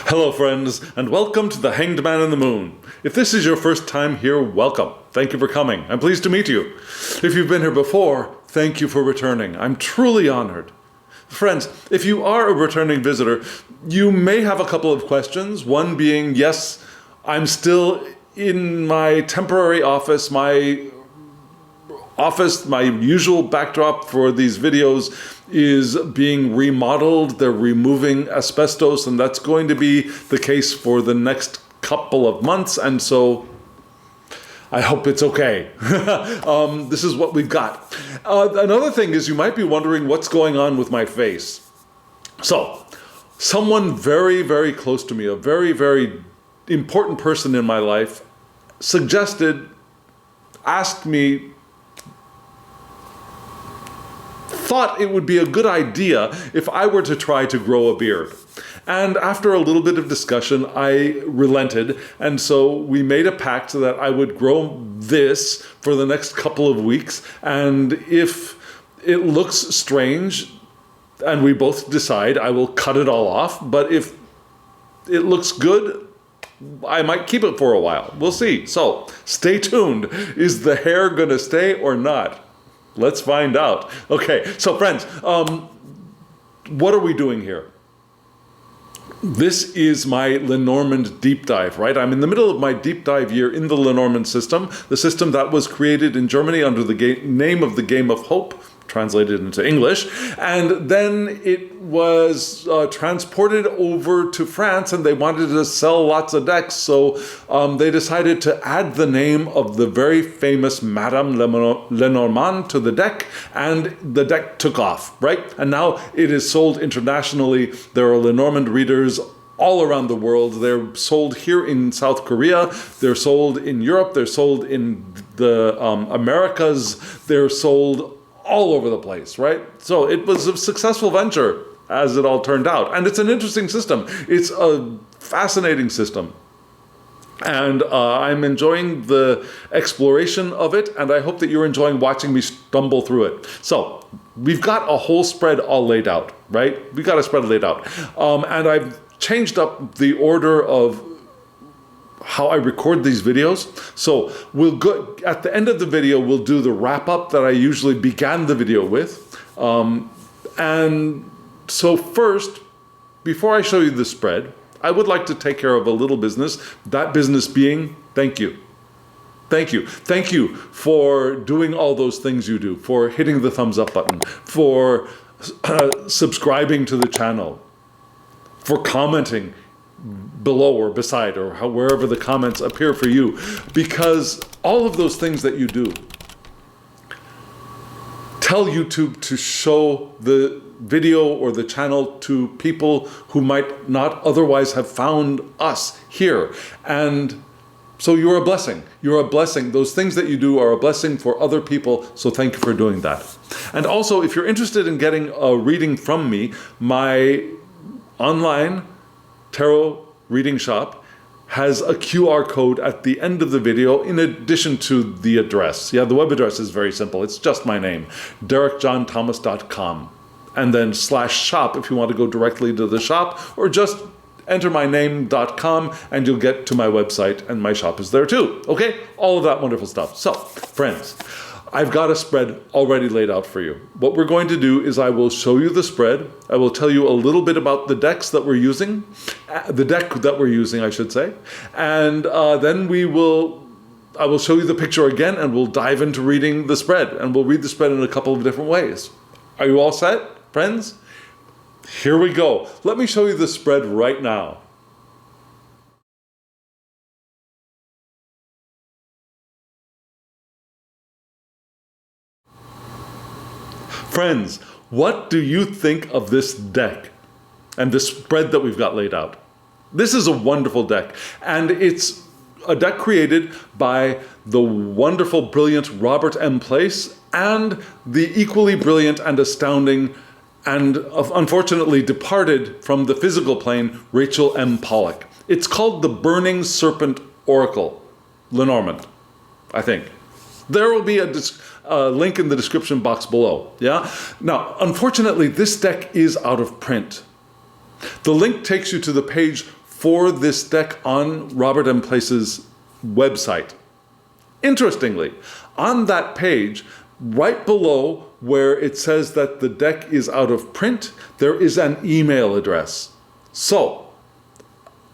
Hello friends, and welcome to the Hanged Man in the Moon. If this is your first time here, welcome. Thank you for coming. I'm pleased to meet you. If you've been here before, thank you for returning. I'm truly honored. Friends, if you are a returning visitor, you may have a couple of questions. One being, yes, I'm still in my temporary office, my usual backdrop for these videos is being remodeled. They're removing asbestos, and that's going to be the case for the next couple of months, and so I hope it's okay. This is what we've got. Another thing is, you might be wondering what's going on with my face. So, someone very, very close to me, a very, very important person in my life, asked me, thought it would be a good idea if I were to try to grow a beard. And after a little bit of discussion, I relented, and so we made a pact that I would grow this for the next couple of weeks, and if it looks strange, and we both decide, I will cut it all off, but if it looks good, I might keep it for a while. We'll see. So, stay tuned. Is the hair gonna stay or not? Let's find out. Okay, so friends, what are we doing here? This is my Lenormand deep dive, right? I'm in the middle of my deep dive year in the Lenormand system, the system that was created in Germany under the name of the Game of Hope, translated into English, and then it was transported over to France, and they wanted to sell lots of decks, so they decided to add the name of the very famous Madame Lenormand to the deck, and the deck took off, right? And now it is sold internationally. There are Lenormand readers all around the world. They're sold here in South Korea, they're sold in Europe, they're sold in the Americas, they're sold all over the place, right? So it was a successful venture, as it all turned out. And it's an interesting system. It's a fascinating system. And I'm enjoying the exploration of it, and I hope that you're enjoying watching me stumble through it. So, we've got a whole spread all laid out, right? We've got a spread laid out. And I've changed up the order of how I record these videos. So we'll go at the end of the video, we'll do the wrap up that I usually began the video with. And so first, before I show you the spread, I would like to take care of a little business. That business being, thank you. Thank you. Thank you for doing all those things you do, for hitting the thumbs up button, for subscribing to the channel, for commenting below or beside or wherever the comments appear for you, because all of those things that you do tell YouTube to show the video or the channel to people who might not otherwise have found us here. And so you're a blessing. You're a blessing. Those things that you do are a blessing for other people, so thank you for doing that. And also, if you're interested in getting a reading from me, my online tarot reading shop has a QR code at the end of the video in addition to the address. Yeah, the web address is very simple. It's just my name, DerekJohnThomas.com. And then /shop if you want to go directly to the shop, or just enter my name.com and you'll get to my website, and my shop is there too. Okay, all of that wonderful stuff. So, friends, I've got a spread already laid out for you. What we're going to do is I will show you the spread. I will tell you a little bit about the decks that we're using, the deck that we're using, I should say. And then I will show you the picture again, and we'll dive into reading the spread, and we'll read the spread in a couple of different ways. Are you all set, friends? Here we go. Let me show you the spread right now. Friends, what do you think of this deck and the spread that we've got laid out? This is a wonderful deck, and it's a deck created by the wonderful, brilliant Robert M. Place and the equally brilliant and astounding and unfortunately departed from the physical plane, Rachel M. Pollack. It's called the Burning Serpent Oracle, Lenormand, I think. There will be a link in the description box below, yeah? Now, unfortunately, this deck is out of print. The link takes you to the page for this deck on Robert M. Place's website. Interestingly, on that page, right below where it says that the deck is out of print, there is an email address. So,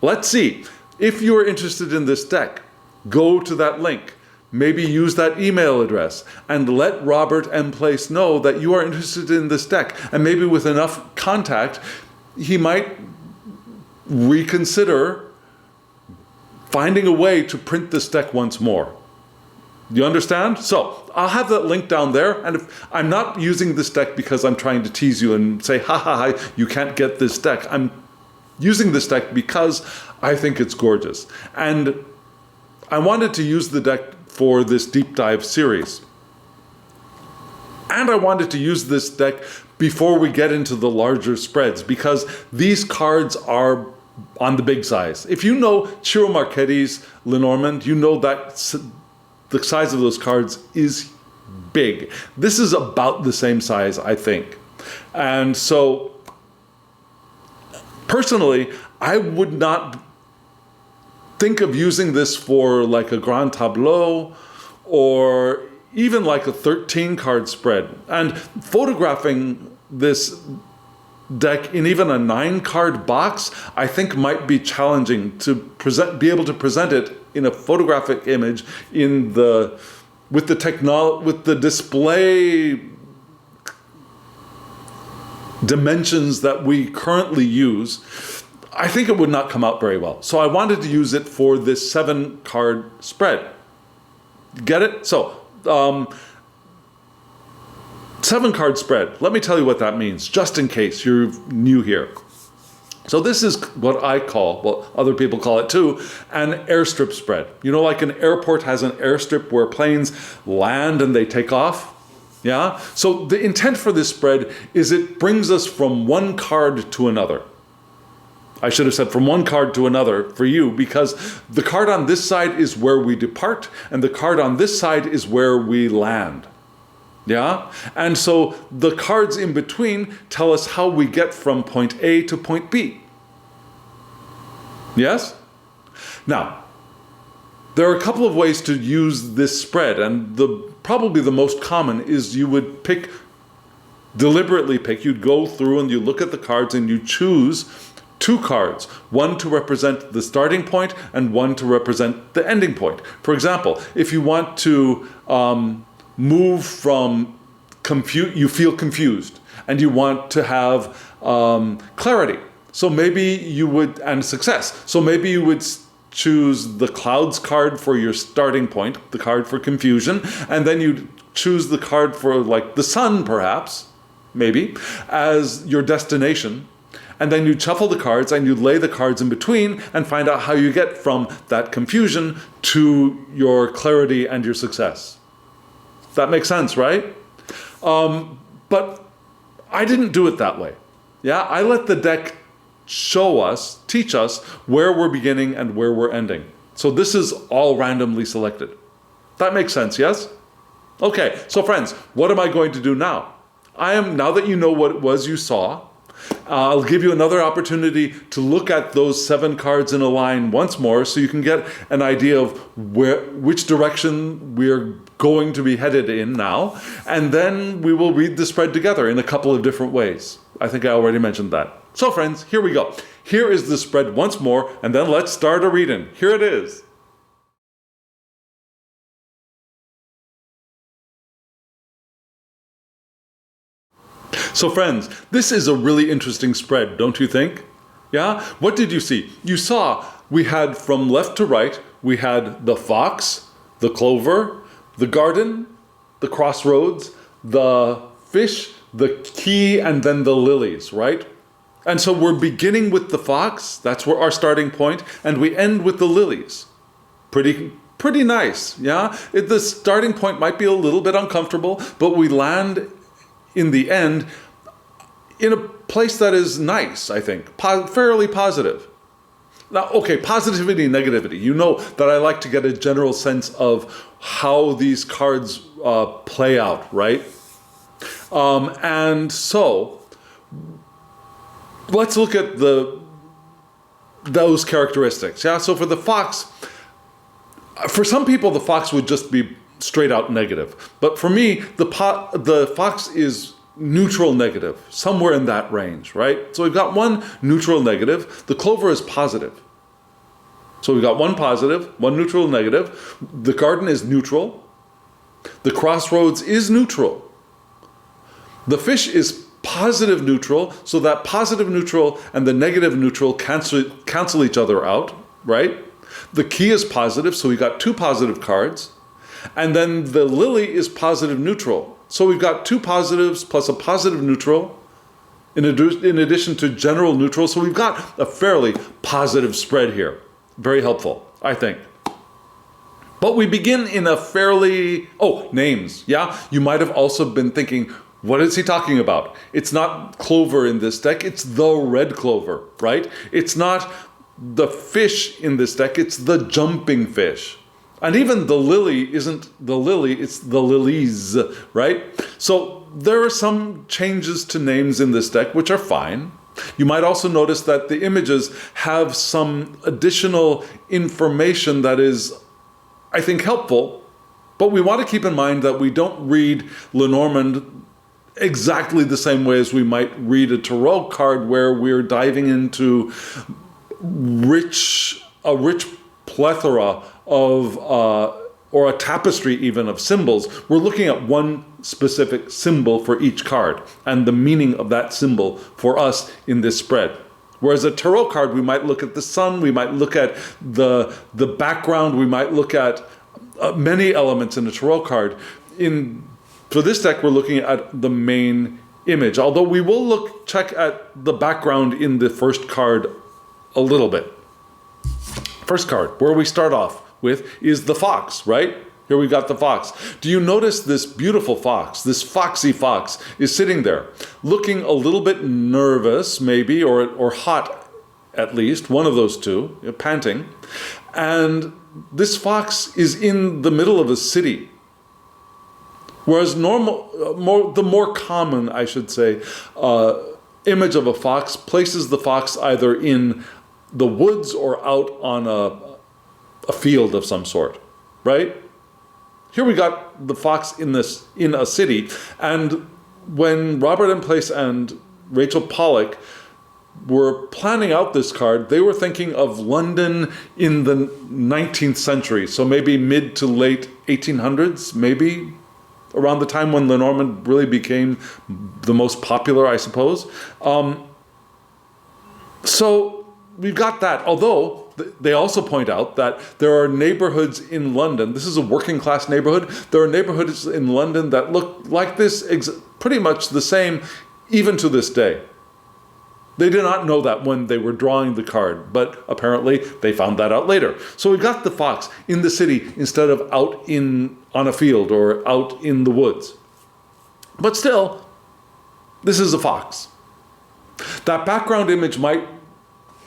let's see. If you're interested in this deck, go to that link. Maybe use that email address and let Robert M. Place know that you are interested in this deck. And maybe with enough contact, he might reconsider finding a way to print this deck once more. You understand? So I'll have that link down there. And if I'm not using this deck because I'm trying to tease you and say, ha ha ha, you can't get this deck. I'm using this deck because I think it's gorgeous. And I wanted to use the deck for this deep dive series. And I wanted to use this deck before we get into the larger spreads because these cards are on the big size. If you know Ciro Marchetti's Lenormand, you know that the size of those cards is big. This is about the same size, I think. And so, personally, I would not think of using this for like a Grand Tableau or even like a 13 card spread. And photographing this deck in even a 9 card box, I think might be challenging to be able to present it in a photographic image with the display dimensions that we currently use. I think it would not come out very well. So I wanted to use it for this 7 card spread. Get it? So, 7 card spread. Let me tell you what that means, just in case you're new here. So this is what I call, well, other people call it too, an airstrip spread. You know, like an airport has an airstrip where planes land and they take off? Yeah? So the intent for this spread is it brings us from one card to another. I should have said from one card to another for you, because the card on this side is where we depart, and the card on this side is where we land. Yeah? And so the cards in between tell us how we get from point A to point B. Yes? Now, there are a couple of ways to use this spread, and probably the most common is you would deliberately pick, you'd go through and you look at the cards and you choose 2 cards, one to represent the starting point and one to represent the ending point. For example, if you want to move from you feel confused and you want to have clarity, so maybe you would, and success, so maybe you would choose the clouds card for your starting point, the card for confusion, and then you'd choose the card for like the sun perhaps, maybe, as your destination. And then you shuffle the cards and you lay the cards in between and find out how you get from that confusion to your clarity and your success. That makes sense, right? But I didn't do it that way. Yeah, I let the deck teach us where we're beginning and where we're ending. So this is all randomly selected. That makes sense, yes? Okay, so friends, what am I going to do now? Now that you know what it was you saw, I'll give you another opportunity to look at those 7 cards in a line once more so you can get an idea of which direction we're going to be headed in now. And then we will read the spread together in a couple of different ways. I think I already mentioned that. So friends, here we go. Here is the spread once more, and then let's start a reading. Here it is. So friends, this is a really interesting spread, don't you think? Yeah? What did you see? You saw we had from left to right, we had the fox, the clover, the garden, the crossroads, the fish, the key, and then the lilies, right? And so we're beginning with the fox, that's where our starting point, and we end with the lilies. Pretty nice, yeah? The starting point might be a little bit uncomfortable, but we land in the end in a place that is nice, I think, fairly positive. Now, okay, positivity and negativity. You know that I like to get a general sense of how these cards play out, right? And so let's look at the those characteristics. Yeah. So for the fox, for some people, the fox would just be straight out negative. But for me, the fox is neutral negative, somewhere in that range, right? So we've got one neutral negative. The clover is positive. So we've got one positive, one neutral negative. The garden is neutral. The crossroads is neutral. The fish is positive neutral, so that positive neutral and the negative neutral cancel each other out, right? The key is positive, so we got two positive cards. And then the lily is positive neutral. So we've got two positives plus a positive neutral in addition to general neutral. So we've got a fairly positive spread here. Very helpful, I think. But we begin in a fairly... Oh, names, yeah? You might have also been thinking, what is he talking about? It's not clover in this deck, it's the red clover, right? It's not the fish in this deck, it's the jumping fish. And even the lily isn't the lily, it's the lilies, right? So there are some changes to names in this deck, which are fine. You might also notice that the images have some additional information that is, I think, helpful. But we want to keep in mind that we don't read Lenormand exactly the same way as we might read a tarot card, where we're diving into a rich plethora of, or a tapestry even of symbols. We're looking at one specific symbol for each card and the meaning of that symbol for us in this spread. Whereas a tarot card, we might look at the sun, we might look at the background, we might look at many elements in a tarot card. For this deck, we're looking at the main image, although we will check at the background in the first card a little bit. First card, where we start off with, is the fox, right? Here we got the fox. Do you notice this beautiful fox, this foxy fox, is sitting there, looking a little bit nervous, maybe, or hot, at least, one of those two, panting. And this fox is in the middle of a city. Whereas the more common, I should say, image of a fox places the fox either in the woods or out on a field of some sort, right? Here we got the fox in a city, and when Robert M. Place and Rachel Pollack were planning out this card, they were thinking of London in the 19th century, so maybe mid to late 1800s, maybe around the time when Lenormand really became the most popular, I suppose. So we've got that, although they also point out that there are neighborhoods in London. This is a working class neighborhood. There are neighborhoods in London that look like this, pretty much the same, even to this day. They did not know that when they were drawing the card, but apparently they found that out later. So we got the fox in the city instead of out on a field or out in the woods. But still, this is a fox. That background image might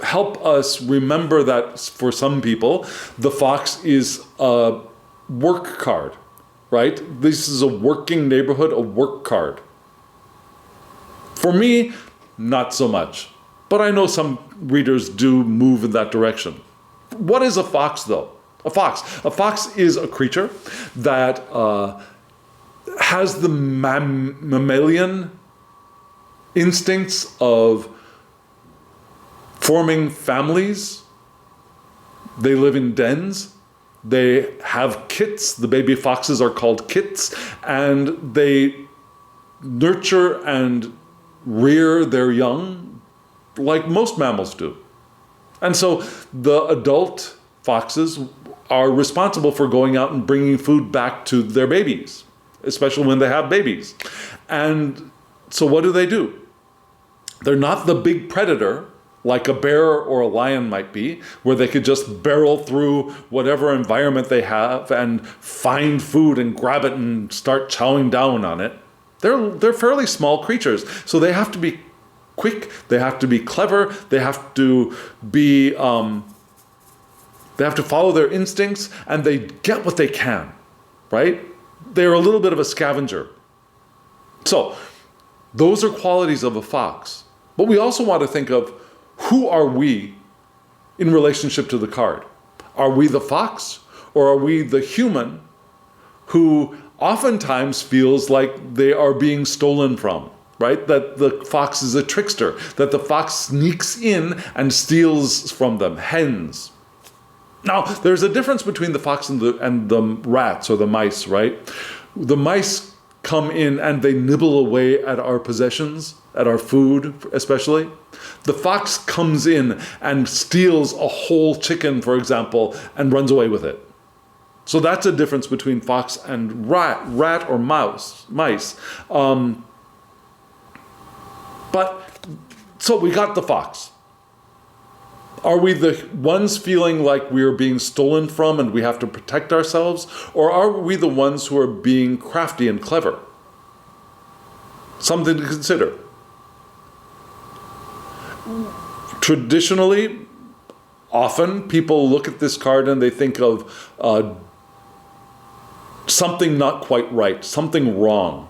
help us remember that for some people, the fox is a work card, right? This is a working neighborhood, a work card. For me, not so much. But I know some readers do move in that direction. What is a fox, though? A fox is a creature that has the mammalian instincts of forming families. They live in dens. They have kits. The baby foxes are called kits, and they nurture and rear their young like most mammals do. And so the adult foxes are responsible for going out and bringing food back to their babies, especially when they have babies. And so what do? They're not the big predator like a bear or a lion might be, where they could just barrel through whatever environment they have and find food and grab it and start chowing down on it. They're fairly small creatures, so they have to be quick, they have to be clever, they have to be, they have to follow their instincts, and they get what they can, right? They're a little bit of a scavenger. So, those are qualities of a fox. But we also want to think of, who are we in relationship to the card? Are we the fox, or are we the human who oftentimes feels like they are being stolen from, right? That the fox is a trickster, that the fox sneaks in and steals from them, hens. Now, there's a difference between the fox and the rats or the mice, right? The mice come in and they nibble away at our possessions, at our food especially. The fox comes in and steals a whole chicken, for example, and runs away with it. So that's a difference between fox and rat or mice. So we got the fox. Are we the ones feeling like we are being stolen from and we have to protect ourselves? Or are we the ones who are being crafty and clever? Something to consider. Traditionally, often people look at this card and they think of something not quite right, something wrong,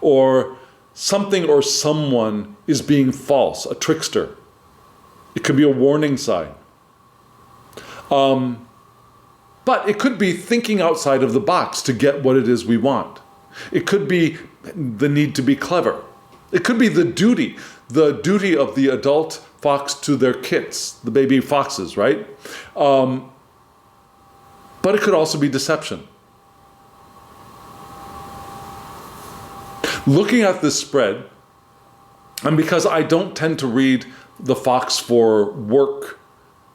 or something or someone is being false, a trickster. It could be a warning sign. But it could be thinking outside of the box to get what it is we want. It could be the need to be clever. It could be the duty of the adult fox to their kits, the baby foxes, right? But it could also be deception. Looking at this spread, and because I don't tend to read the fox for work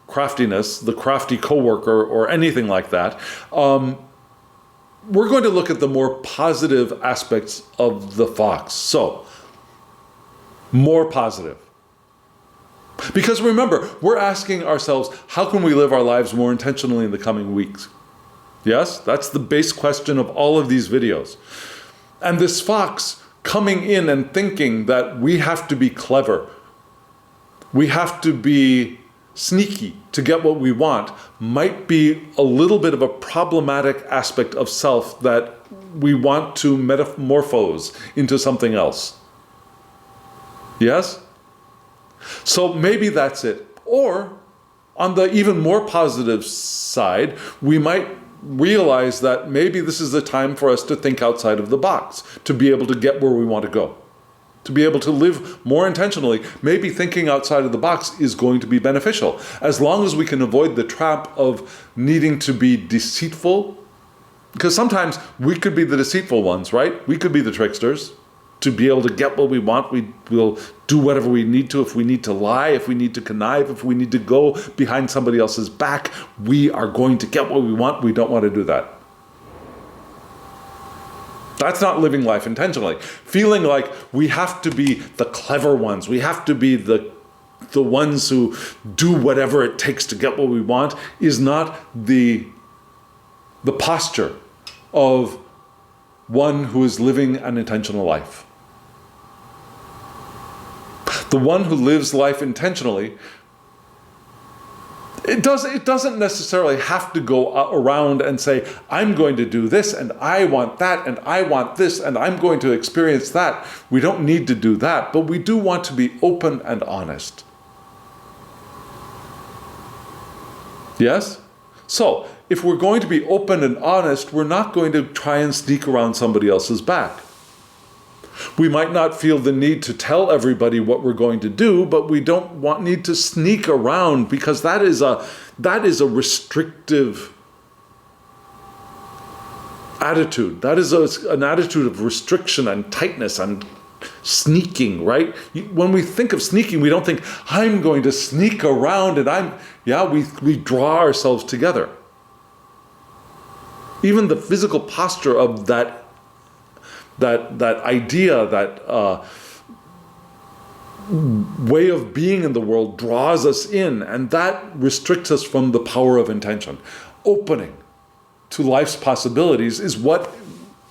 craftiness, the crafty coworker, or anything like that, we're going to look at the more positive aspects of the fox. So, more positive. Because remember, we're asking ourselves, how can we live our lives more intentionally in the coming weeks? Yes, that's the base question of all of these videos. And this fox coming in and thinking that we have to be clever, we have to be sneaky to get what we want, might be a little bit of a problematic aspect of self that we want to metamorphose into something else. Yes? So maybe that's it. Or, on the even more positive side, we might realize that maybe this is the time for us to think outside of the box, to be able to get where we want to go, to be able to live more intentionally. Maybe thinking outside of the box is going to be beneficial, as long as we can avoid the trap of needing to be deceitful. Because sometimes we could be the deceitful ones, right? We could be the tricksters. To be able to get what we want, we will do whatever we need to. If we need to lie, if we need to connive, if we need to go behind somebody else's back, we are going to get what we want. We don't want to do that. That's not living life intentionally. Feeling like we have to be the clever ones, we have to be the ones who do whatever it takes to get what we want, is not the posture of one who is living an intentional life. The one who lives life intentionally, it doesn't necessarily have to go around and say, I'm going to do this, and I want that, and I want this, and I'm going to experience that. We don't need to do that, but we do want to be open and honest. Yes? So, if we're going to be open and honest, we're not going to try and sneak around somebody else's back. We might not feel the need to tell everybody what we're going to do, but we don't need to sneak around, because that is a restrictive attitude. That is an attitude of restriction and tightness and sneaking, right? When we think of sneaking, we don't think, I'm going to sneak around and we draw ourselves together. Even the physical posture of that idea, that way of being in the world draws us in, and that restricts us from the power of intention. Opening to life's possibilities is what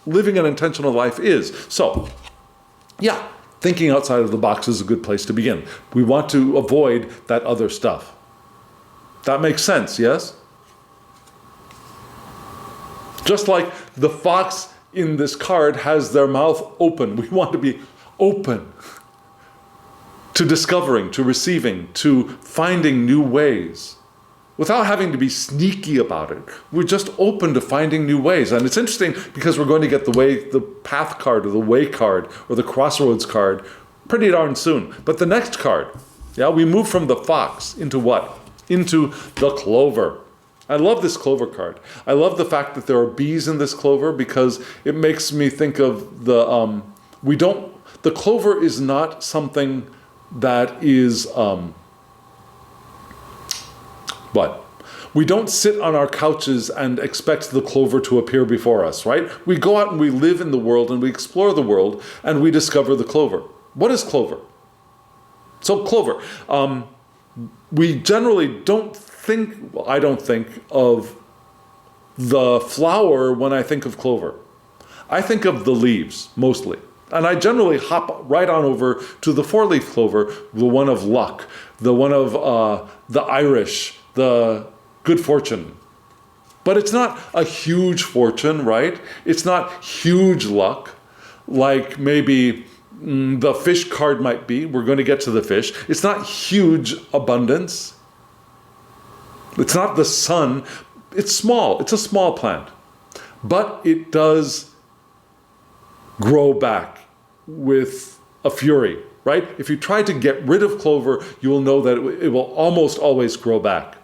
living an intentional life is. So, thinking outside of the box is a good place to begin. We want to avoid that other stuff. That makes sense, yes? Just like the fox in this card has their mouth open. We want to be open to discovering, to receiving, to finding new ways. without having to be sneaky about it. We're just open to finding new ways. And it's interesting because we're going to get the path card or the way card or the crossroads card pretty darn soon. But the next card, we move from the fox into what? Into the clover. I love this clover card. I love the fact that there are bees in this clover because it makes me think of the clover is not something that is, we don't sit on our couches and expect the clover to appear before us, right? We go out and we live in the world and we explore the world and we discover the clover. What is clover? So clover, we generally I don't think of the flower when I think of clover. I think of the leaves, mostly. And I generally hop right on over to the four-leaf clover, the one of luck, the one of the Irish, the good fortune. But it's not a huge fortune, right? It's not huge luck, like maybe the fish card might be. We're going to get to the fish. It's not huge abundance. It's not the sun. It's small. It's a small plant. But it does grow back with a fury, right? If you try to get rid of clover, you will know that it will almost always grow back.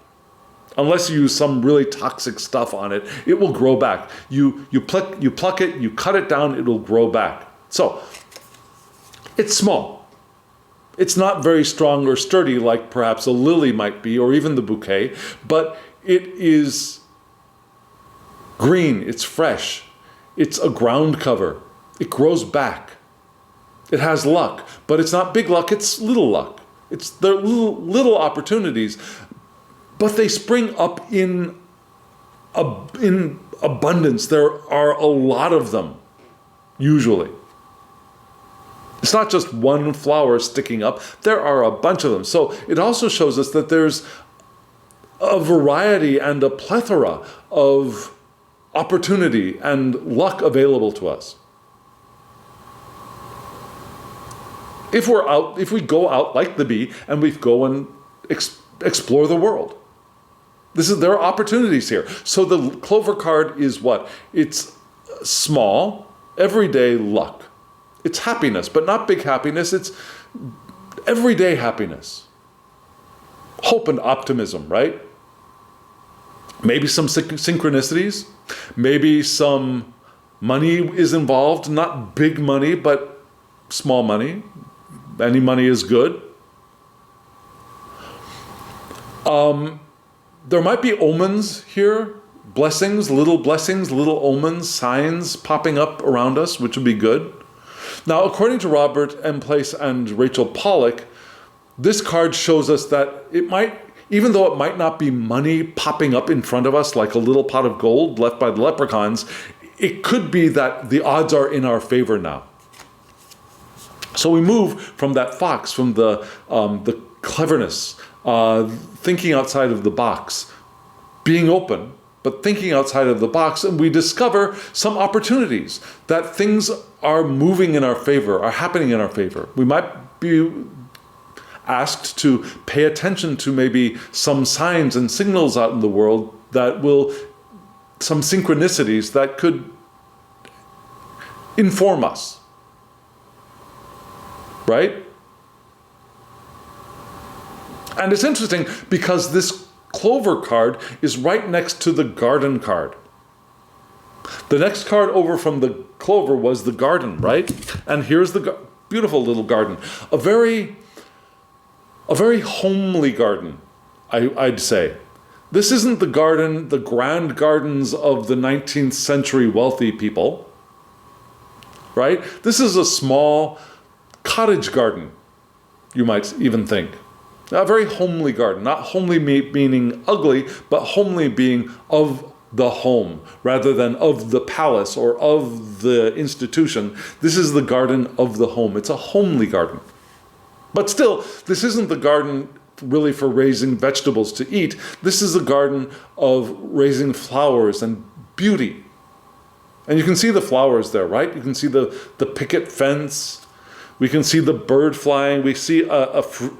Unless you use some really toxic stuff on it, it will grow back. You pluck it, you cut it down, it will grow back. So, it's small. It's not very strong or sturdy like perhaps a lily might be, or even the bouquet, but it is green, it's fresh, it's a ground cover, it grows back. It has luck, but it's not big luck, it's little luck. It's the little opportunities, but they spring up in abundance. There are a lot of them, usually. It's not just one flower sticking up. There are a bunch of them. So it also shows us that there's a variety and a plethora of opportunity and luck available to us. If we go out like the bee and we go and explore the world. There are opportunities here. So the clover card is what? It's small, everyday luck. It's happiness, but not big happiness. It's everyday happiness. Hope and optimism, right? Maybe some synchronicities. Maybe some money is involved. Not big money, but small money. Any money is good. There might be omens here. Blessings, little omens, signs popping up around us, which would be good. Now, according to Robert M. Place and Rachel Pollack, this card shows us that even though it might not be money popping up in front of us like a little pot of gold left by the leprechauns, it could be that the odds are in our favor now. So we move from that fox, from the cleverness, thinking outside of the box, being open, but thinking outside of the box, and we discover some opportunities, that things are moving in our favor, are happening in our favor. We might be asked to pay attention to maybe some signs and signals out in the world some synchronicities that could inform us. Right? And it's interesting because this clover card is right next to the garden card. The next card over from the clover was the garden, right? And here's the beautiful little garden. A very homely garden, I'd say. This isn't the grand gardens of the 19th century wealthy people, right? This is a small cottage garden, you might even think. A very homely garden, not homely meaning ugly, but homely being of the home rather than of the palace or of the institution. This is the garden of the home. It's a homely garden. But still, this isn't the garden really for raising vegetables to eat. This is a garden of raising flowers and beauty. And you can see the flowers there, right? You can see the picket fence. We can see the bird flying. We see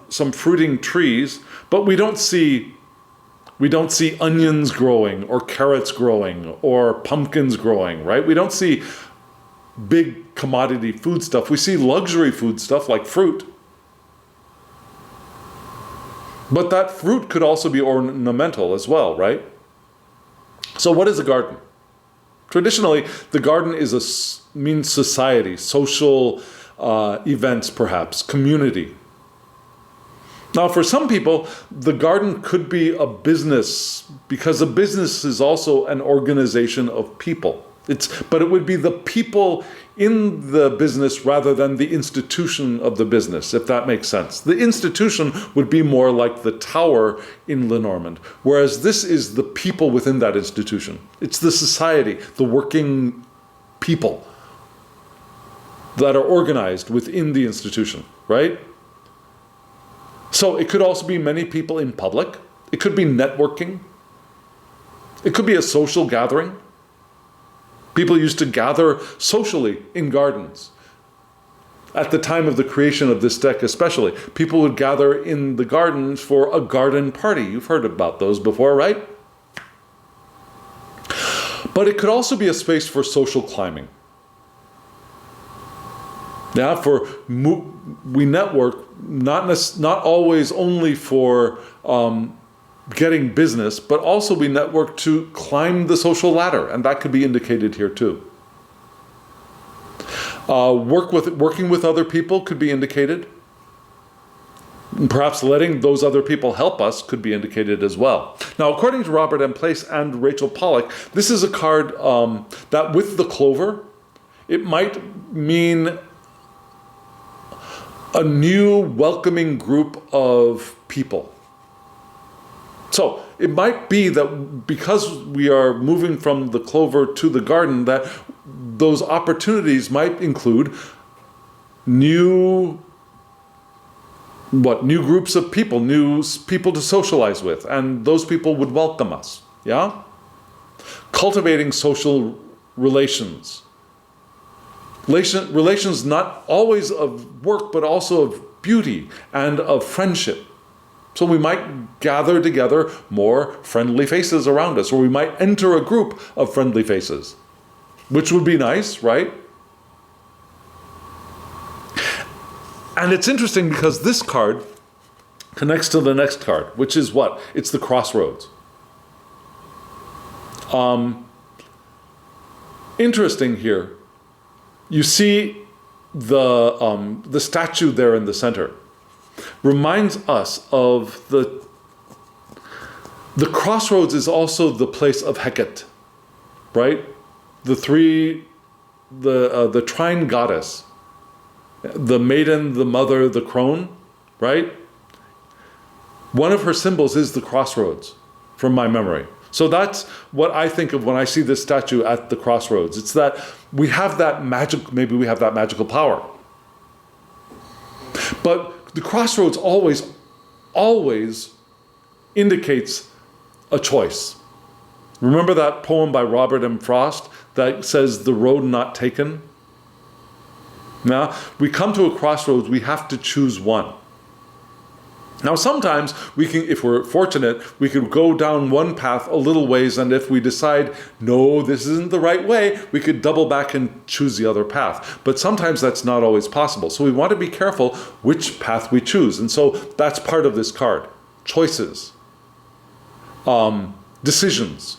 some fruiting trees, but we don't see We don't see onions growing or carrots growing or pumpkins growing, right? We don't see big commodity food stuff. We see luxury food stuff like fruit. But that fruit could also be ornamental as well, right? So what is a garden? Traditionally, the garden means society, social events perhaps, community. Now, for some people, the garden could be a business, because a business is also an organization of people. But it would be the people in the business rather than the institution of the business, if that makes sense. The institution would be more like the tower in Lenormand, whereas this is the people within that institution. It's the society, the working people that are organized within the institution, right? So it could also be many people in public. It could be networking. It could be a social gathering. People used to gather socially in gardens. At the time of the creation of this deck especially, people would gather in the gardens for a garden party. You've heard about those before, right? But it could also be a space for social climbing. Yeah, we network not always only for getting business, but also we network to climb the social ladder, and that could be indicated here too. Working with other people could be indicated. Perhaps letting those other people help us could be indicated as well. Now, according to Robert M. Place and Rachel Pollack, this is a card that with the clover, it might mean a new welcoming group of people. So it might be that because we are moving from the clover to the garden, that those opportunities might include new groups of people, new people to socialize with, and those people would welcome us, yeah? Cultivating social relations. Relations not always of work, but also of beauty and of friendship. So we might gather together more friendly faces around us, or we might enter a group of friendly faces, which would be nice, right? And it's interesting because this card connects to the next card, which is what? It's the crossroads. Interesting here. You see the statue there in the center reminds us of the crossroads is also the place of Hecate, right? The trine goddess, the maiden, the mother, the crone, right? One of her symbols is the crossroads, from my memory. So that's what I think of when I see this statue at the crossroads. It's that we have that maybe we have that magical power. But the crossroads always indicates a choice. Remember that poem by Robert M. Frost that says, "The road not taken"? Now, we come to a crossroads, we have to choose one. Now, sometimes we can, if we're fortunate, we could go down one path a little ways, and if we decide, no, this isn't the right way, we could double back and choose the other path. But sometimes that's not always possible. So we want to be careful which path we choose. And so that's part of this card. Choices. Decisions.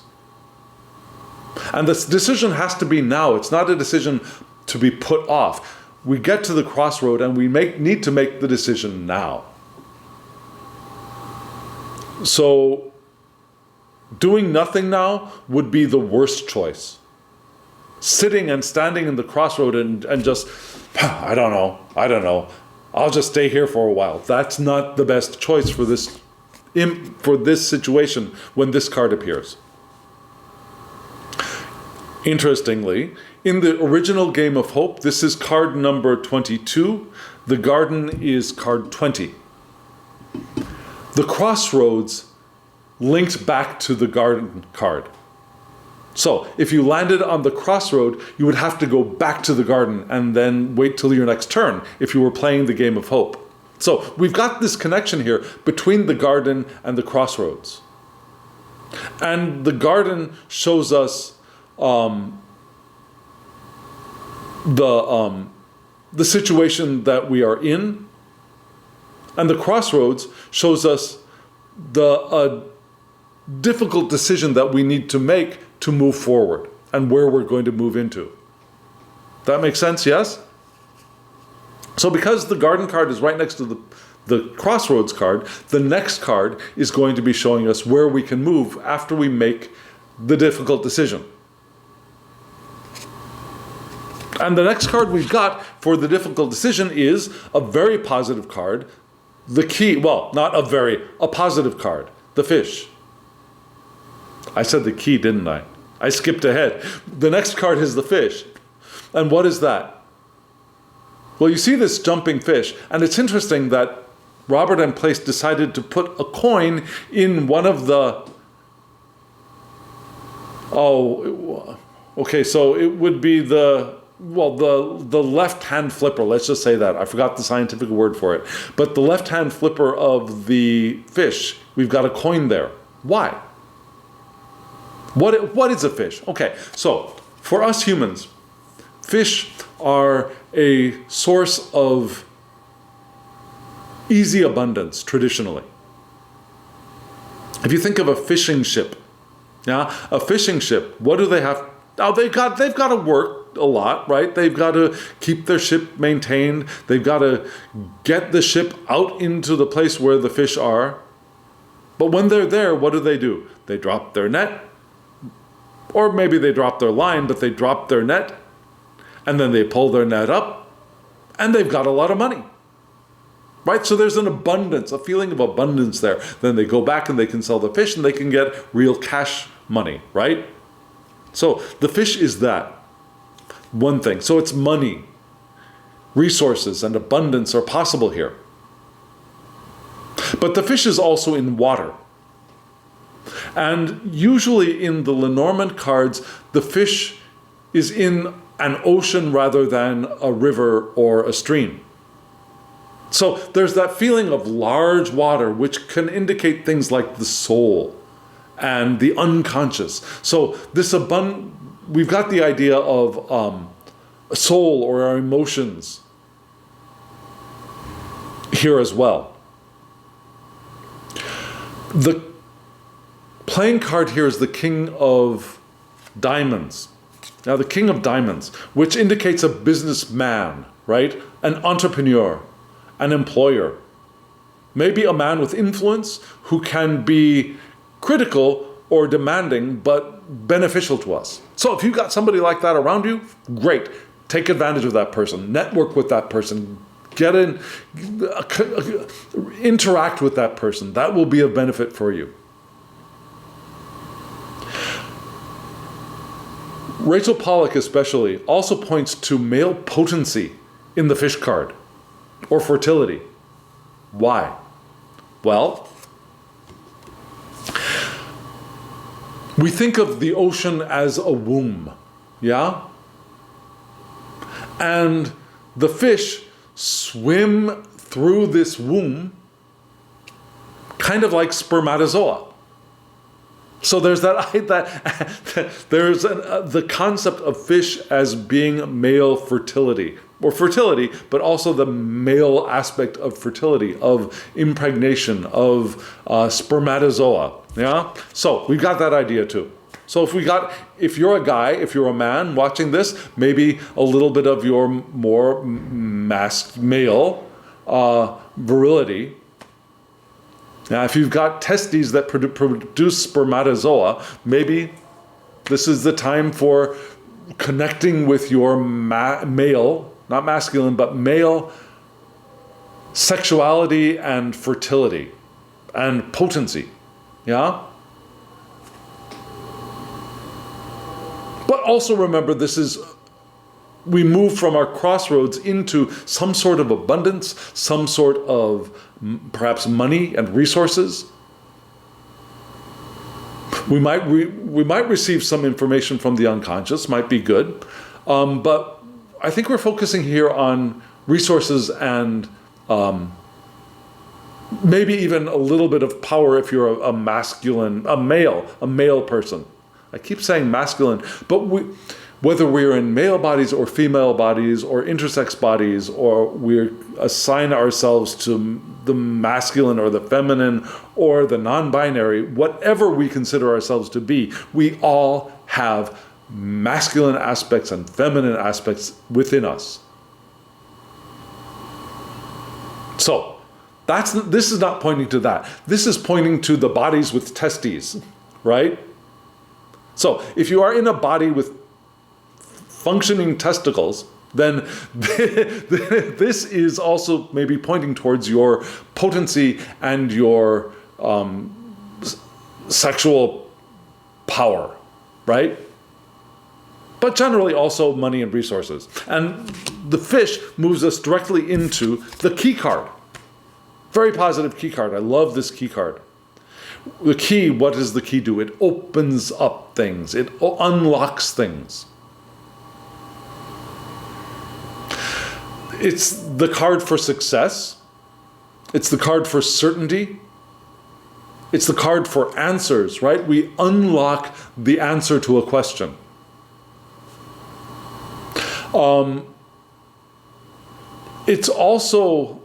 And this decision has to be now. It's not a decision to be put off. We get to the crossroad and we need to make the decision now. So doing nothing now would be the worst choice. Sitting and standing in the crossroad and just, I don't know, I'll just stay here for a while. That's not the best choice for this situation when this card appears. Interestingly, in the original Game of Hope, this is card number 22. The garden is card 20. The crossroads linked back to the garden card. So if you landed on the crossroad, you would have to go back to the garden and then wait till your next turn if you were playing the Game of Hope. So we've got this connection here between the garden and the crossroads. And the garden shows us the situation that we are in, and the crossroads shows us the difficult decision that we need to make to move forward and where we're going to move into. That makes sense, yes? So because the garden card is right next to the crossroads card, the next card is going to be showing us where we can move after we make the difficult decision. And the next card we've got for the difficult decision is a very positive card. The key, well, not a positive card, the fish. I said the key, didn't I? I skipped ahead. The next card is the fish. And what is that? Well, you see this jumping fish, and it's interesting that Robert and Place decided to put a coin in one of the... okay, so it would be the left-hand flipper, let's just say that. I forgot the scientific word for it. But the left-hand flipper of the fish, we've got a coin there. Why? What is a fish? Okay, so for us humans, fish are a source of easy abundance traditionally. If you think of a fishing ship, a fishing ship, what do they have? Oh, they've got to work a lot, right? They've got to keep their ship maintained. They've got to get the ship out into the place where the fish are. But when they're there, what do? They drop their net, or maybe they drop their line, but they drop their net, and then they pull their net up, and they've got a lot of money. Right? So there's an abundance, a feeling of abundance there. Then they go back and they can sell the fish and they can get real cash money, right? So the fish is that one thing. So it's money, resources, and abundance are possible here. But the fish is also in water. And usually in the Lenormand cards, the fish is in an ocean rather than a river or a stream. So there's that feeling of large water, which can indicate things like the soul and the unconscious. So we've got the idea of a soul or our emotions here as well. The playing card here is the King of Diamonds. Now the King of Diamonds, which indicates a businessman, right? An entrepreneur, an employer. Maybe a man with influence who can be critical or demanding, but beneficial to us. So if you've got somebody like that around you, great. Take advantage of that person. Network with that person. Get in, interact with that person. That will be a benefit for you. Rachel Pollack especially also points to male potency in the fish card, or fertility. Why? Well, we think of the ocean as a womb, yeah? And the fish swim through this womb kind of like spermatozoa. So there's the concept of fish as being male fertility, but also the male aspect of fertility, of impregnation, of spermatozoa. Yeah. So we've got that idea too. So if you're a guy, if you're a man watching this, maybe a little bit of your more male virility. Now, if you've got testes that produce spermatozoa, maybe this is the time for connecting with your male, not masculine, but male sexuality and fertility and potency. Yeah? But also remember, we move from our crossroads into some sort of abundance, some sort of perhaps money and resources. We might receive some information from the unconscious, might be good, but I think we're focusing here on resources and maybe even a little bit of power if you're a masculine, a male person. I keep saying masculine, but whether we're in male bodies or female bodies or intersex bodies, or we assign ourselves to the masculine or the feminine or the non-binary, whatever we consider ourselves to be, we all have masculine aspects and feminine aspects within us. So, this is not pointing to that. This is pointing to the bodies with testes, right? So, if you are in a body with functioning testicles, then this is also maybe pointing towards your potency and your sexual power, right? But generally also money and resources. And the fish moves us directly into the key card. Very positive key card. I love this key card. The key, what does the key do? It opens up things. It unlocks things. It's the card for success. It's the card for certainty. It's the card for answers, right? We unlock the answer to a question. It's also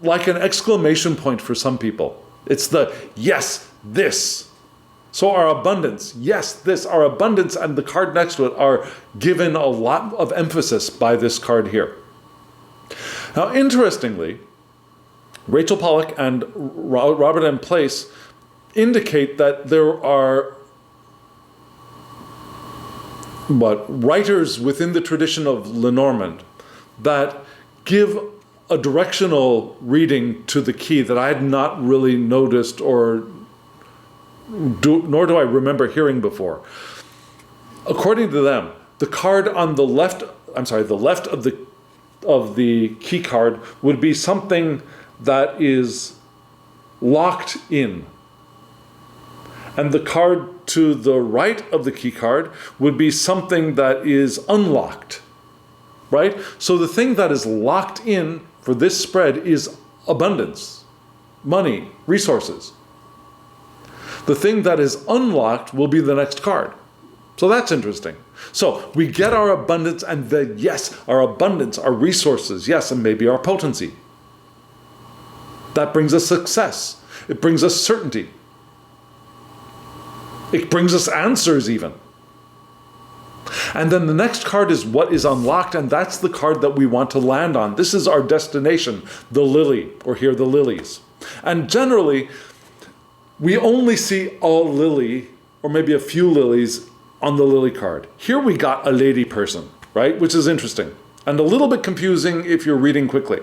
like an exclamation point for some people. It's the yes, this. So our abundance, yes, this, our abundance and the card next to it are given a lot of emphasis by this card here. Now, interestingly, Rachel Pollack and Robert M. Place indicate that there are writers within the tradition of Lenormand that give a directional reading to the key that I had not really noticed nor do I remember hearing before. According to them, the card on the left of the key card would be something that is locked in. And the card to the right of the key card would be something that is unlocked, right? So the thing that is locked in for this spread is abundance, money, resources. The thing that is unlocked will be the next card. So that's interesting. So we get our abundance and our abundance, our resources, yes, and maybe our potency. That brings us success. It brings us certainty. It brings us answers even. And then the next card is what is unlocked, and that's the card that we want to land on. This is our destination, the lily, or here the lilies. And generally, we only see a lily, or maybe a few lilies, on the lily card. Here we got a lady person, right? Which is interesting. And a little bit confusing if you're reading quickly.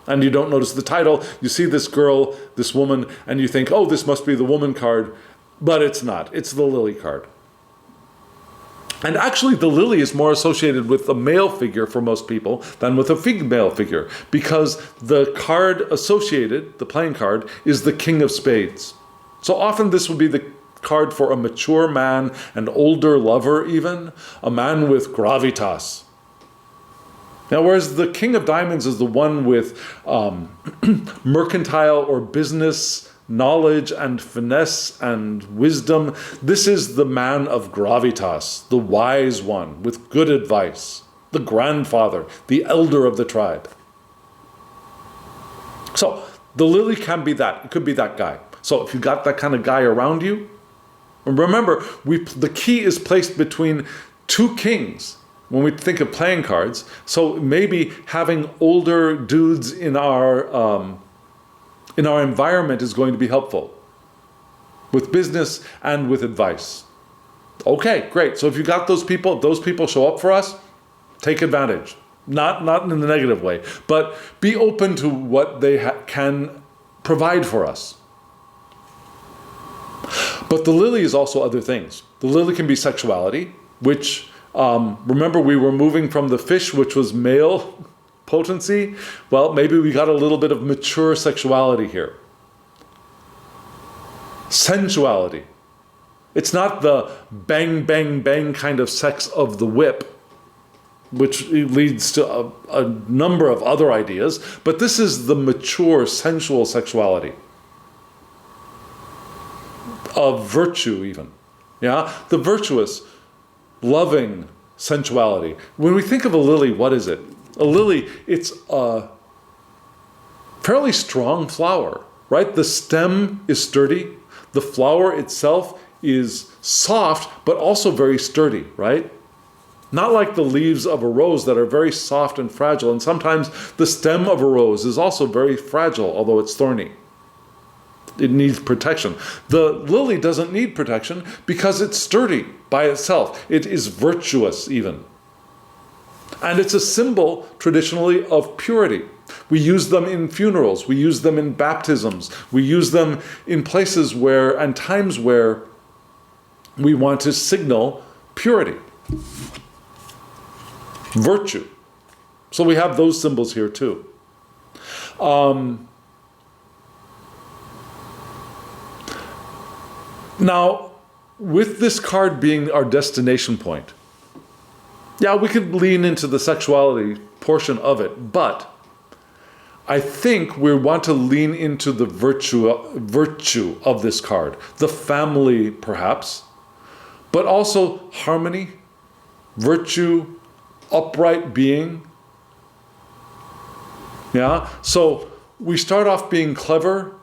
And you don't notice the title. You see this girl, this woman, and you think, oh, this must be the woman card. But it's not. It's the lily card. And actually, the lily is more associated with a male figure for most people than with a female figure, because the card associated, the playing card, is the King of Spades. So often this would be the card for a mature man, an older lover even, a man with gravitas. Now, whereas the King of Diamonds is the one with mercantile or business knowledge and finesse and wisdom, this is the man of gravitas, the wise one with good advice, the grandfather, the elder of the tribe. So the lily can be that. It could be that guy. So if you got that kind of guy around you, remember, the key is placed between two kings when we think of playing cards. So maybe having older dudes in our environment is going to be helpful with business and with advice. Okay, great. So if you got those people show up for us, take advantage. Not in a negative way, but be open to what they can provide for us. But the lily is also other things. The lily can be sexuality, which, remember, we were moving from the fish, which was male potency. Well, maybe we got a little bit of mature sexuality here. Sensuality. It's not the bang, bang, bang kind of sex of the whip. which leads to a number of other ideas, but this is the mature, sensual sexuality of virtue even. Yeah, the virtuous, loving sensuality. When we think of a lily, what is it? A lily, it's a fairly strong flower, right? The stem is sturdy. The flower itself is soft, but also very sturdy, right? Not like the leaves of a rose that are very soft and fragile. And sometimes the stem of a rose is also very fragile, although it's thorny. It needs protection. The lily doesn't need protection because it's sturdy by itself. It is virtuous even. And it's a symbol traditionally of purity. We use them in funerals. We use them in baptisms. We use them in places where and times where we want to signal purity, virtue. So we have those symbols here too. Now, with this card being our destination point, yeah, we could lean into the sexuality portion of it, but I think we want to lean into the virtue of this card, the family perhaps, but also harmony, virtue, upright being. Yeah, so we start off being clever,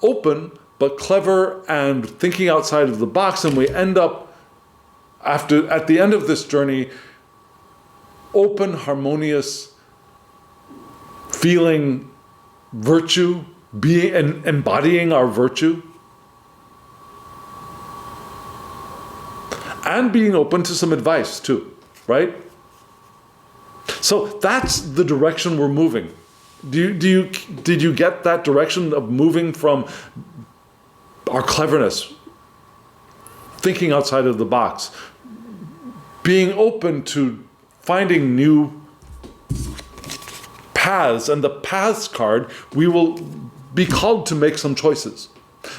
open, but clever and thinking outside of the box, and we end up at the end of this journey, open, harmonious, feeling virtue, being and embodying our virtue, and being open to some advice too, right? So that's the direction we're moving. Did you get that direction of moving from our cleverness, thinking outside of the box, being open to finding new paths, and the paths card, we will be called to make some choices.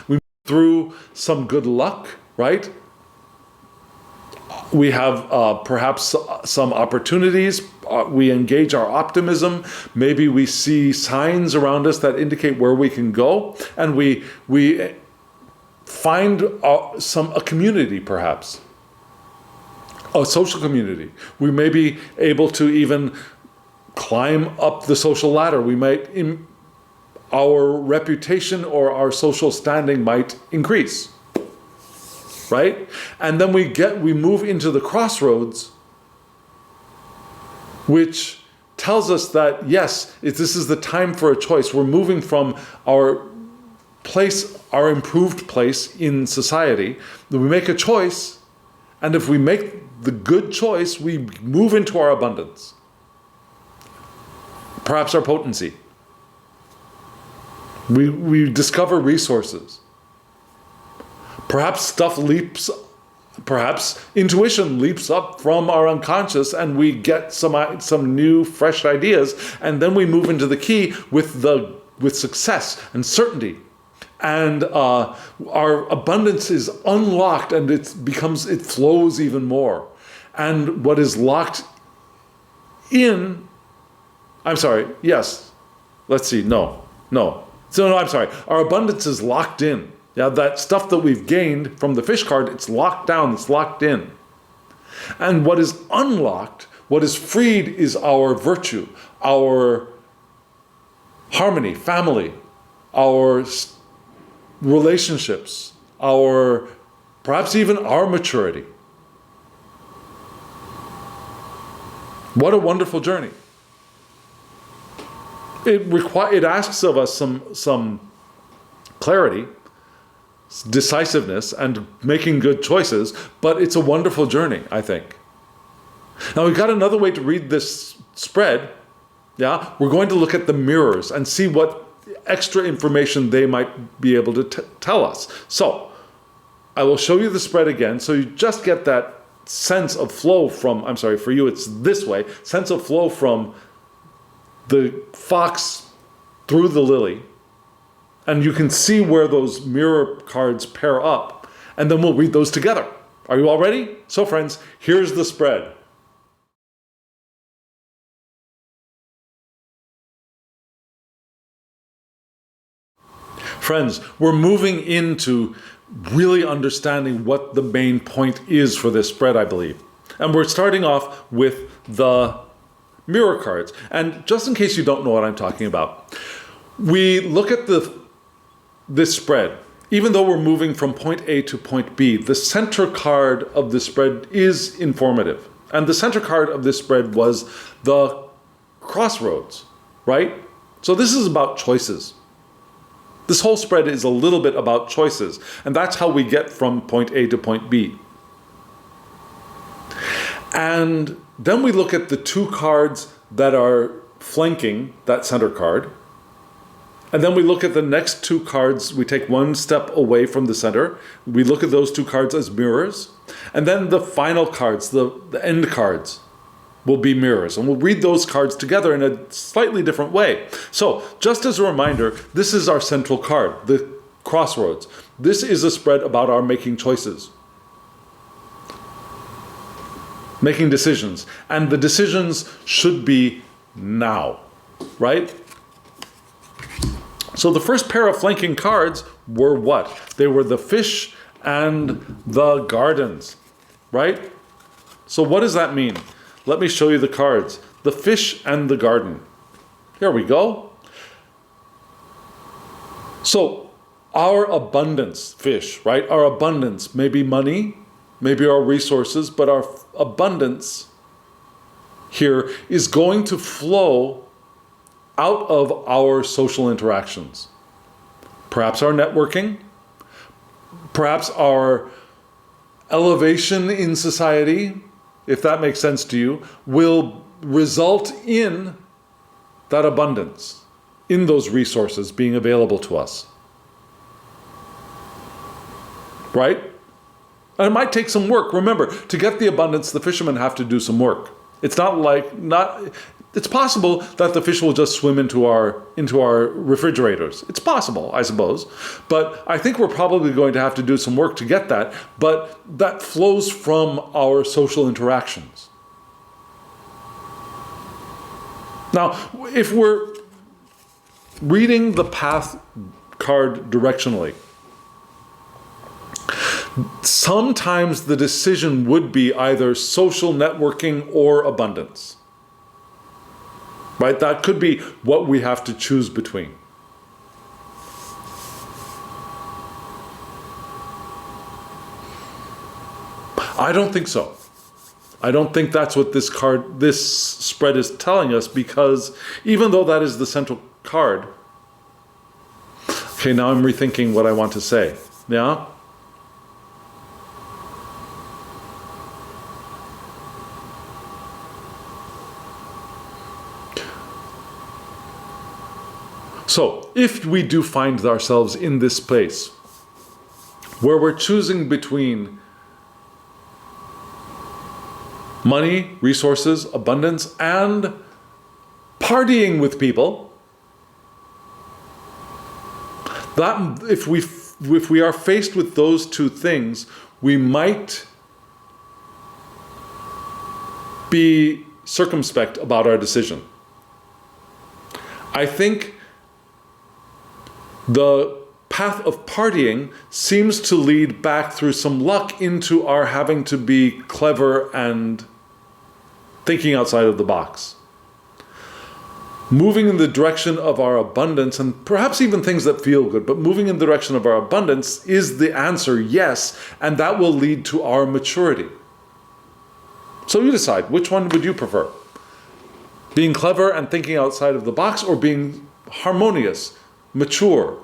We move through some good luck, right? We have perhaps some opportunities. We engage our optimism. Maybe we see signs around us that indicate where we can go, and we find a community, perhaps a social community. We may be able to even climb up the social ladder. We might, our reputation or our social standing might increase, right? And then we move into the crossroads, which tells us that yes, this is the time for a choice. We're moving from our place, our improved place in society. We make a choice, and if we make the good choice, we move into our abundance, perhaps our potency. We discover resources. Perhaps perhaps intuition leaps up from our unconscious, and we get some new, fresh ideas, and then we move into the key with success and certainty. And our abundance is unlocked, and it flows even more. And what is locked in, I'm sorry, yes, let's see, no. So no, I'm sorry, our abundance is locked in. Yeah, that stuff that we've gained from the fish card, it's locked down, it's locked in. And what is unlocked, what is freed is our virtue, our harmony, family, our relationships, perhaps even our maturity. What a wonderful journey. It asks of us some clarity, decisiveness, and making good choices, but it's a wonderful journey, I think. Now we've got another way to read this spread. Yeah, we're going to look at the mirrors and see what extra information they might be able to tell us. So I will show you the spread again, so you just get that sense of flow from, I'm sorry, for you it's this way, sense of flow from the fox through the lily, and you can see where those mirror cards pair up, and then we'll read those together. Are you all ready? So friends, here's the spread. Friends, we're moving into really understanding what the main point is for this spread, I believe. And we're starting off with the mirror cards. And just in case you don't know what I'm talking about, we look at this spread. Even though we're moving from point A to point B, the center card of the spread is informative. And the center card of this spread was the crossroads, right? So this is about choices. This whole spread is a little bit about choices, and that's how we get from point A to point B. And then we look at the two cards that are flanking that center card, and then we look at the next two cards. We take one step away from the center. We look at those two cards as mirrors, and then the final cards, the end cards, will be mirrors. And we'll read those cards together in a slightly different way. So, just as a reminder, this is our central card, the crossroads. This is a spread about our making choices, making decisions. And the decisions should be now, right? So the first pair of flanking cards were what? They were the fish and the gardens, right? So what does that mean? Let me show you the cards. The fish and the garden. Here we go. So our abundance, fish, right? Our abundance, maybe money, maybe our resources, but our abundance here is going to flow out of our social interactions. Perhaps our networking, perhaps our elevation in society, if that makes sense to you, will result in that abundance, in those resources being available to us. Right? And it might take some work. Remember, to get the abundance, the fishermen have to do some work. It's it's possible that the fish will just swim into our refrigerators. It's possible, I suppose. But I think we're probably going to have to do some work to get that. But that flows from our social interactions. Now, if we're reading the path card directionally, sometimes the decision would be either social networking or abundance. Right? That could be what we have to choose between. I don't think so. I don't think that's what this spread is telling us, because even though that is the central card, okay, now I'm rethinking what I want to say. Yeah? So, if we do find ourselves in this place where we're choosing between money, resources, abundance, and partying with people, that if we are faced with those two things, we might be circumspect about our decision. I think the path of partying seems to lead back through some luck into our having to be clever and thinking outside of the box. Moving in the direction of our abundance, and perhaps even things that feel good, but moving in the direction of our abundance is the answer, yes, and that will lead to our maturity. So you decide, which one would you prefer? Being clever and thinking outside of the box, or being harmonious, mature,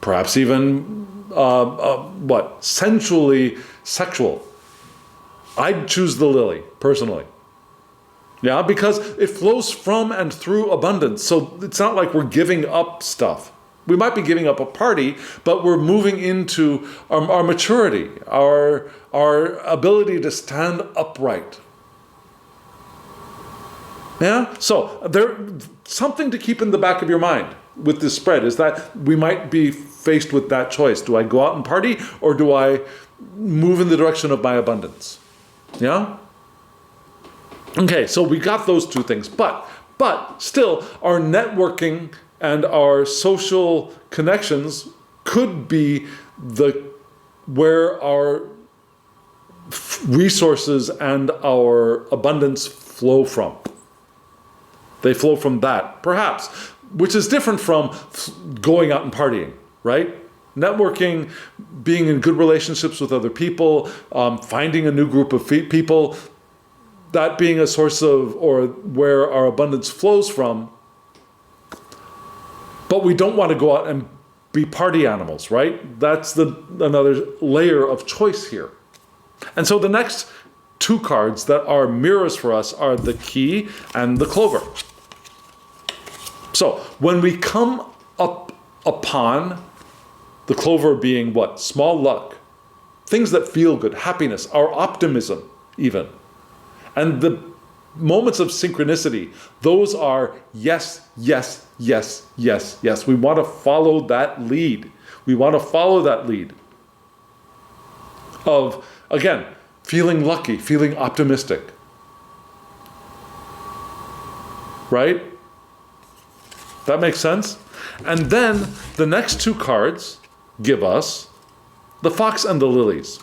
perhaps even sensually sexual? I'd choose the lily, personally. Yeah, because it flows from and through abundance. So it's not like we're giving up stuff. We might be giving up a party, but we're moving into our maturity, our ability to stand upright. Yeah? So something to keep in the back of your mind with this spread is that we might be faced with that choice. Do I go out and party, or do I move in the direction of my abundance? Yeah? Okay, so we got those two things. But still, our networking And our social connections could be where our resources and our abundance flow from. They flow from that, perhaps, which is different from going out and partying, right? Networking, being in good relationships with other people, finding a new group of people, that being a source of, or where our abundance flows from. But we don't want to go out and be party animals, right? That's another layer of choice here. And so the next two cards that are mirrors for us are the key and the clover. So when we come up upon the clover being what? Small luck, things that feel good, happiness, our optimism even. And the moments of synchronicity, those are yes, yes, yes, yes, yes. We want to follow that lead. We want to follow that lead of, again, feeling lucky, feeling optimistic. Right? That makes sense? And then the next two cards give us the fox and the lilies.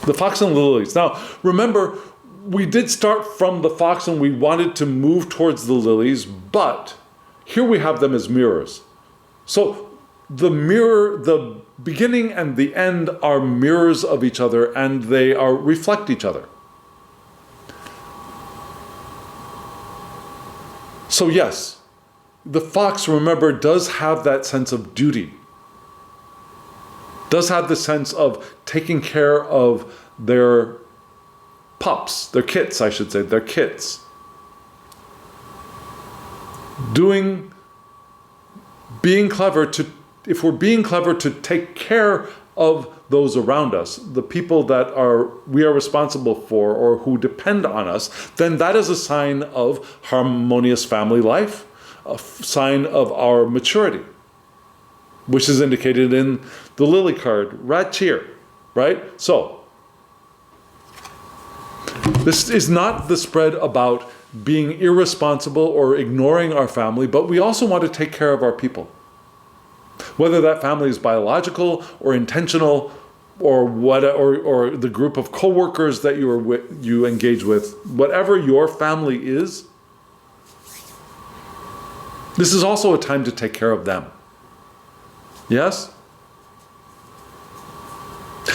The fox and the lilies. Now, remember, we did start from the fox and we wanted to move towards the lilies, but here we have them as mirrors. So the beginning and the end are mirrors of each other, and they reflect each other. So yes, the fox, remember, does have that sense of duty, does have the sense of taking care of their pups, their kits, I should say, their kits. Being clever if we're being clever to take care of those around us, the people that we are responsible for or who depend on us, then that is a sign of harmonious family life, a sign of our maturity, which is indicated in the lily card right here, right? So, this is not the spread about being irresponsible or ignoring our family, but we also want to take care of our people. Whether that family is biological or intentional, or the group of coworkers that you engage with, whatever your family is, this is also a time to take care of them. Yes?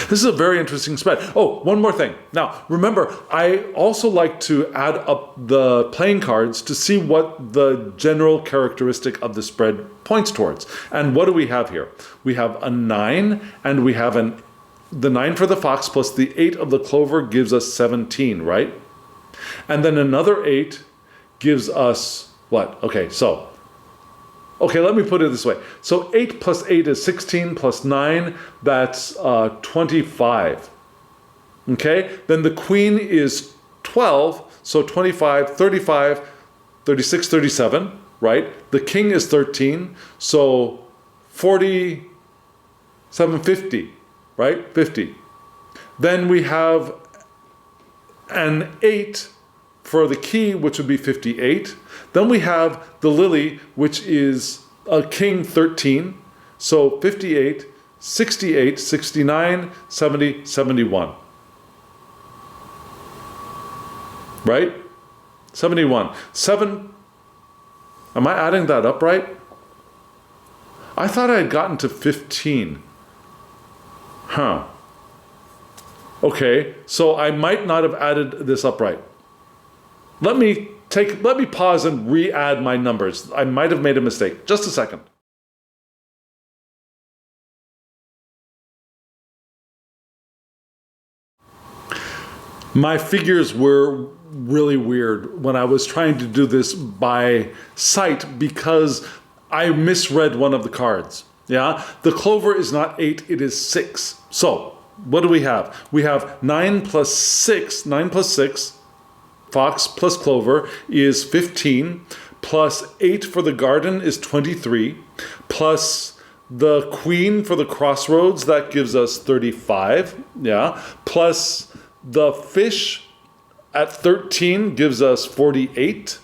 This is a very interesting spread. Oh, one more thing. Now, remember, I also like to add up the playing cards to see what the general characteristic of the spread points towards. And what do we have here? We have a 9, and we have the 9 for the fox plus the 8 of the clover gives us 17, right? And then another 8 gives us what? Okay, let me put it this way. So 8 plus 8 is 16 plus 9, that's 25. Okay, then the queen is 12, so 25, 35, 36, 37, right? The king is 13, so 47, 50, right? 50. Then we have an 8 for the key, which would be 58. Then we have the lily, which is a king 13. So 58, 68, 69, 70, 71. Right? 71. 7. Am I adding that up right? I thought I had gotten to 15. Huh. Okay, so I might not have added this up right. Let me pause and re-add my numbers. I might have made a mistake. Just a second. My figures were really weird when I was trying to do this by sight because I misread one of the cards. Yeah, the clover is not 8, it is 6. So, what do we have? We have 9 plus 6, fox plus clover is 15, plus 8 for the garden is 23, plus the queen for the crossroads, that gives us 35, yeah, plus the fish at 13 gives us 48,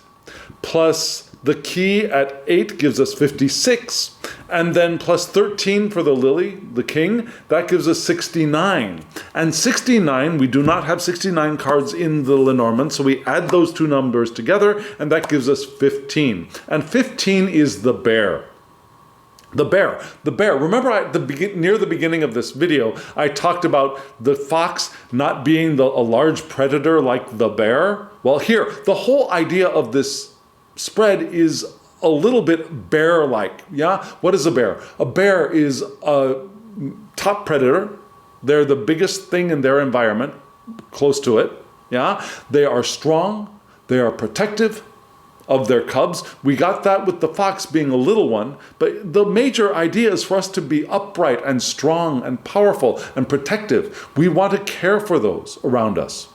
plus the key at 8 gives us 56. And then plus 13 for the lily, the king, that gives us 69. And 69, we do not have 69 cards in the Lenormand, so we add those two numbers together, and that gives us 15. And 15 is the bear. The bear. Remember near the beginning of this video, I talked about the fox not being a large predator like the bear? Well, here, the whole idea of this spread is a little bit bear-like, yeah? What is a bear? A bear is a top predator. They're the biggest thing in their environment, close to it, yeah? They are strong, they are protective of their cubs. We got that with the fox being a little one, but the major idea is for us to be upright and strong and powerful and protective. We want to care for those around us.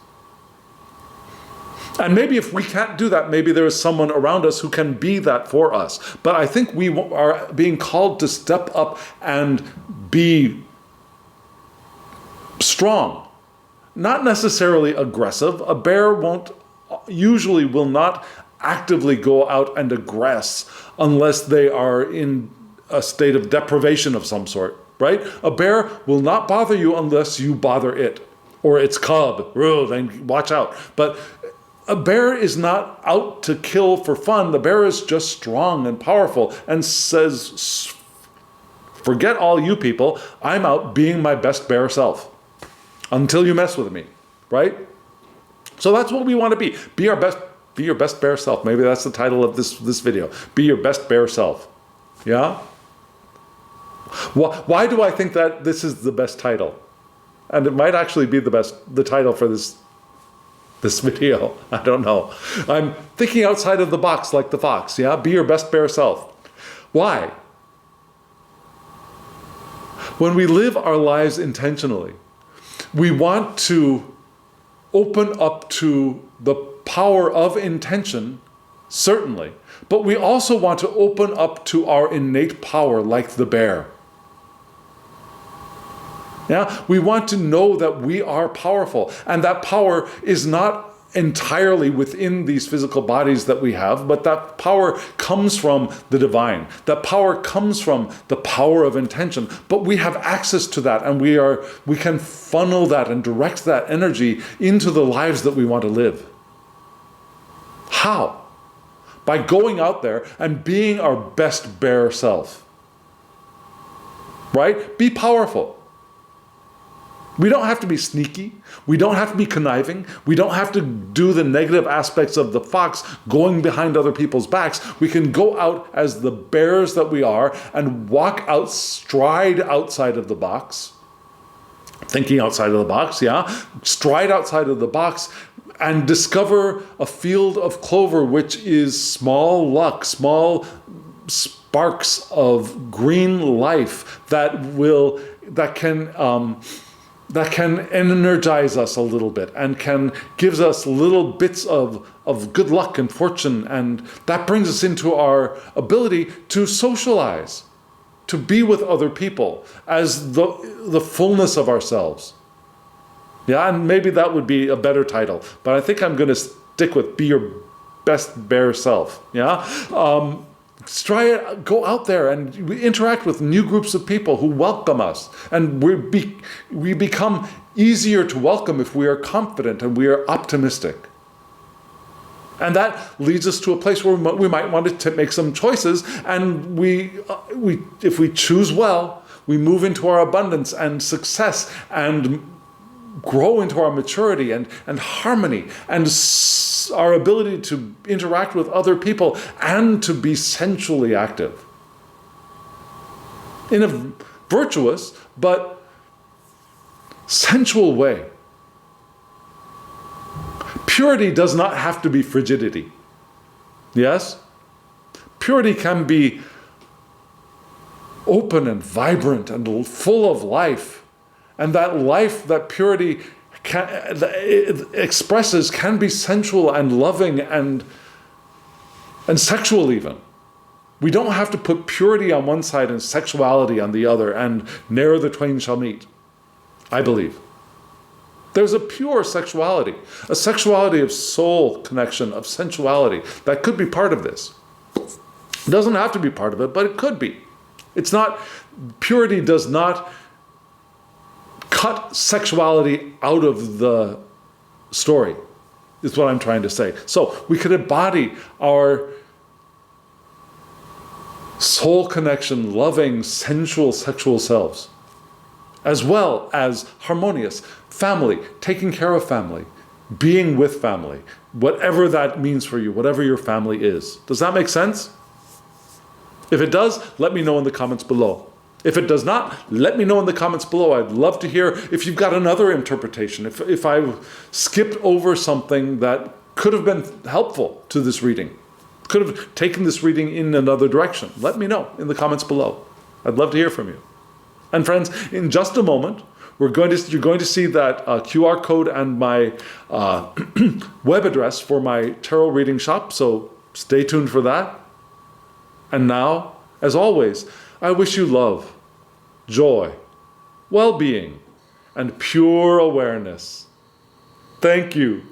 And maybe if we can't do that, maybe there is someone around us who can be that for us. But I think we are being called to step up and be strong, not necessarily aggressive. A bear usually will not actively go out and aggress unless they are in a state of deprivation of some sort, right? A bear will not bother you unless you bother it or its cub. Then watch out. But a bear is not out to kill for fun. The bear is just strong and powerful and says, forget all you people, I'm out being my best bear self until you mess with me, right? So that's what we want to be. Be your best bear self. Maybe that's the title of this video. Be your best bear self. Yeah? Why do I think that this is the best title? And it might actually be the title for this video. I don't know. I'm thinking outside of the box like the fox. Yeah? Be your best bear self. Why? When we live our lives intentionally, we want to open up to the power of intention, certainly, but we also want to open up to our innate power like the bear. Yeah, we want to know that we are powerful, and that power is not entirely within these physical bodies that we have, but that power comes from the divine. That power comes from the power of intention, but we have access to that, and we can funnel that and direct that energy into the lives that we want to live. How? By going out there and being our best bear self. Right? Be powerful. We don't have to be sneaky. We don't have to be conniving. We don't have to do the negative aspects of the fox going behind other people's backs. We can go out as the bears that we are and stride outside of the box. Thinking outside of the box, yeah. Stride outside of the box and discover a field of clover which is small luck, small sparks of green life that can energize us a little bit and can gives us little bits of good luck and fortune, and that brings us into our ability to socialize, to be with other people as the fullness of ourselves. Yeah, and maybe that would be a better title, but I think I'm going to stick with be your best bear self. Yeah. Go out there and we interact with new groups of people who welcome us, and we become easier to welcome if we are confident and we are optimistic. And that leads us to a place where we might want to make some choices, and if we choose well, we move into our abundance and success and grow into our maturity and harmony and our ability to interact with other people and to be sensually active in a virtuous but sensual way. Purity does not have to be frigidity. Yes? Purity can be open and vibrant and full of life. And that life that purity expresses can be sensual and loving and sexual even. We don't have to put purity on one side and sexuality on the other, and ne'er the twain shall meet, I believe. There's a pure sexuality, a sexuality of soul connection, of sensuality, that could be part of this. It doesn't have to be part of it, but it could be. It's not, purity does not cut sexuality out of the story, is what I'm trying to say. So we could embody our soul connection, loving, sensual, sexual selves, as well as harmonious family, taking care of family, being with family, whatever that means for you, whatever your family is. Does that make sense? If it does, let me know in the comments below. If it does not, let me know in the comments below. I'd love to hear if you've got another interpretation, if I skipped over something that could have been helpful to this reading, could have taken this reading in another direction. Let me know in the comments below. I'd love to hear from you. And friends, in just a moment, you're going to see that QR code and my web address for my tarot reading shop, so stay tuned for that. And now, as always, I wish you love, joy, well-being, and pure awareness. Thank you.